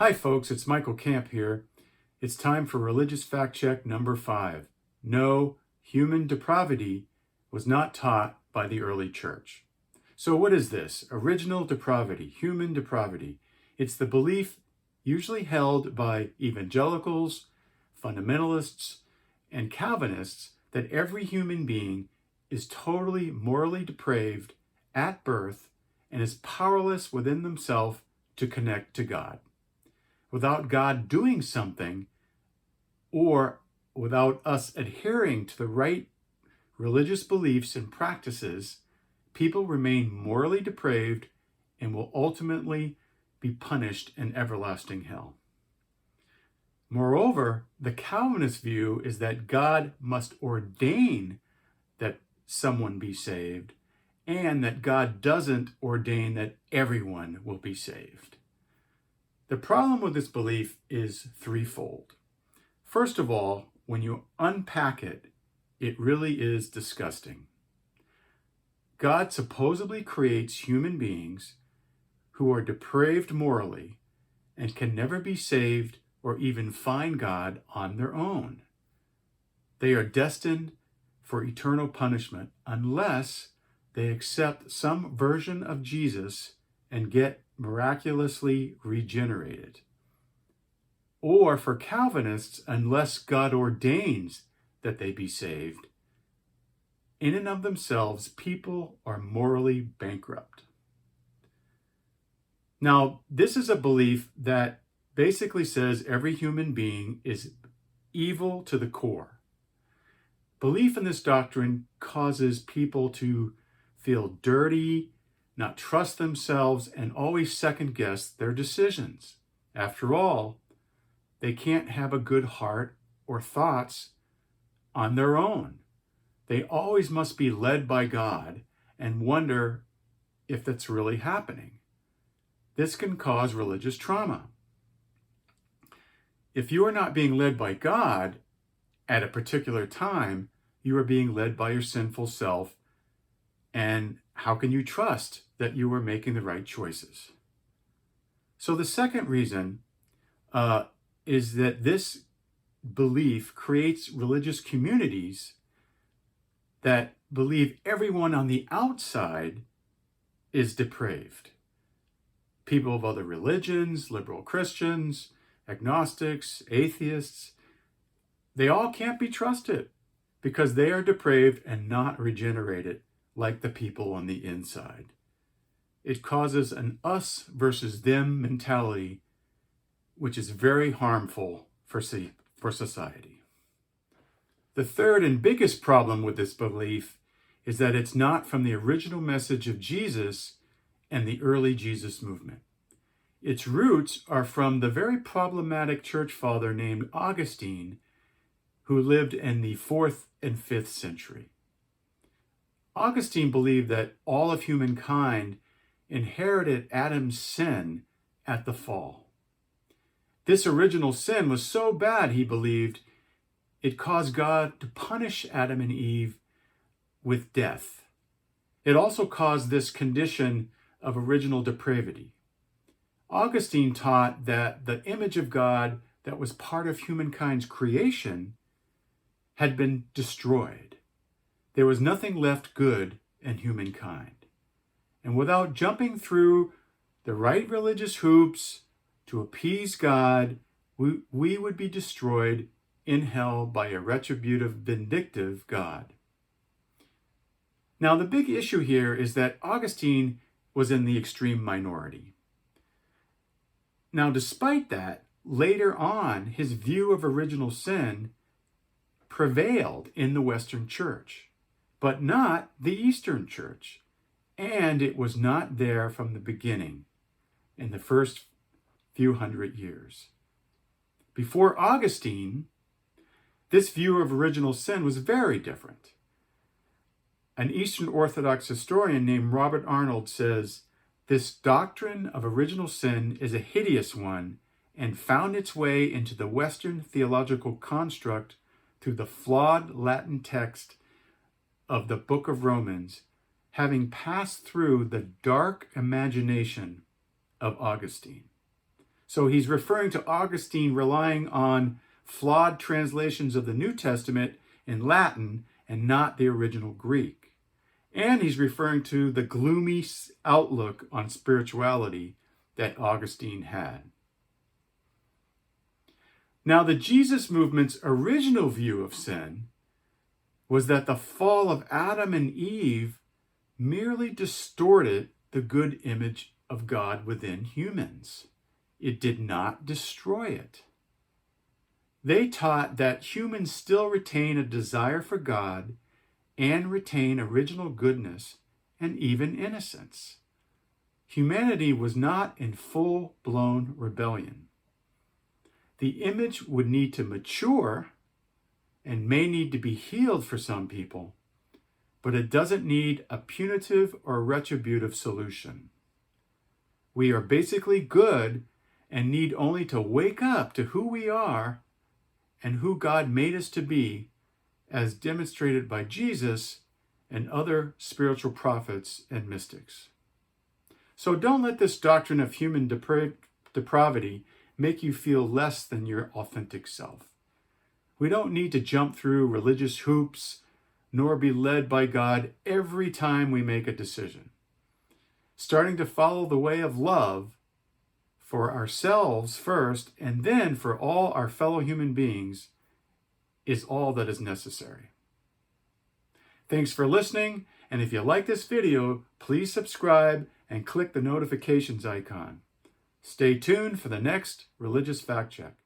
Hi folks, it's Michael Camp here. It's time for Religious Fact Check number 5. No, human depravity was not taught by the early church. So what is this? Original depravity, human depravity. It's the belief usually held by evangelicals, fundamentalists, and Calvinists that every human being is totally morally depraved at birth and is powerless within themselves to connect to God. Without God doing something, or without us adhering to the right religious beliefs and practices, people remain morally depraved and will ultimately be punished in everlasting hell. Moreover, the Calvinist view is that God must ordain that someone be saved, and that God doesn't ordain that everyone will be saved. The problem with this belief is threefold. First of all, when you unpack it, it really is disgusting. God supposedly creates human beings who are depraved morally and can never be saved or even find God on their own. They are destined for eternal punishment unless they accept some version of Jesus and get miraculously regenerated. Or for Calvinists, unless God ordains that they be saved. In and of themselves, people are morally bankrupt. Now, this is a belief that basically says every human being is evil to the core. Belief in this doctrine causes people to feel dirty, not trust themselves, and always second guess their decisions. After all, they can't have a good heart or thoughts on their own. They always must be led by God and wonder if that's really happening. This can cause religious trauma. If you are not being led by God at a particular time, you are being led by your sinful self. And how can you trust that you are making the right choices? So the second reason is that this belief creates religious communities that believe everyone on the outside is depraved. People of other religions, liberal Christians, agnostics, atheists, they all can't be trusted because they are depraved and not regenerated like the people on the inside. It causes an us versus them mentality, which is very harmful for society. The third and biggest problem with this belief is that it's not from the original message of Jesus and the early Jesus movement. Its roots are from the very problematic church father named Augustine, who lived in the 4th and 5th century. Augustine believed that all of humankind inherited Adam's sin at the fall. This original sin was so bad, he believed, it caused God to punish Adam and Eve with death. It also caused this condition of original depravity. Augustine taught that the image of God that was part of humankind's creation had been destroyed. There was nothing left good in humankind. And without jumping through the right religious hoops to appease God, we would be destroyed in hell by a retributive, vindictive God. Now, the big issue here is that Augustine was in the extreme minority. Now, despite that, later on, his view of original sin prevailed in the Western Church, but not the Eastern Church. And it was not there from the beginning in the first few hundred years. Before Augustine, this view of original sin was very different. An Eastern Orthodox historian named Robert Arnold says, "This doctrine of original sin is a hideous one and found its way into the Western theological construct through the flawed Latin text of the Book of Romans, having passed through the dark imagination of Augustine." So he's referring to Augustine relying on flawed translations of the New Testament in Latin and not the original Greek. And he's referring to the gloomy outlook on spirituality that Augustine had. Now, the Jesus movement's original view of sin was that the fall of Adam and Eve merely distorted the good image of God within humans. It did not destroy it. They taught that humans still retain a desire for God and retain original goodness and even innocence. Humanity was not in full-blown rebellion. The image would need to mature and may need to be healed for some people, but it doesn't need a punitive or retributive solution. We are basically good and need only to wake up to who we are and who God made us to be, as demonstrated by Jesus and other spiritual prophets and mystics. So don't let this doctrine of human depravity make you feel less than your authentic self. We don't need to jump through religious hoops nor be led by God every time we make a decision. Starting to follow the way of love for ourselves first and then for all our fellow human beings is all that is necessary. Thanks for listening, and if you like this video, please subscribe and click the notifications icon. Stay tuned for the next Religious Fact Check.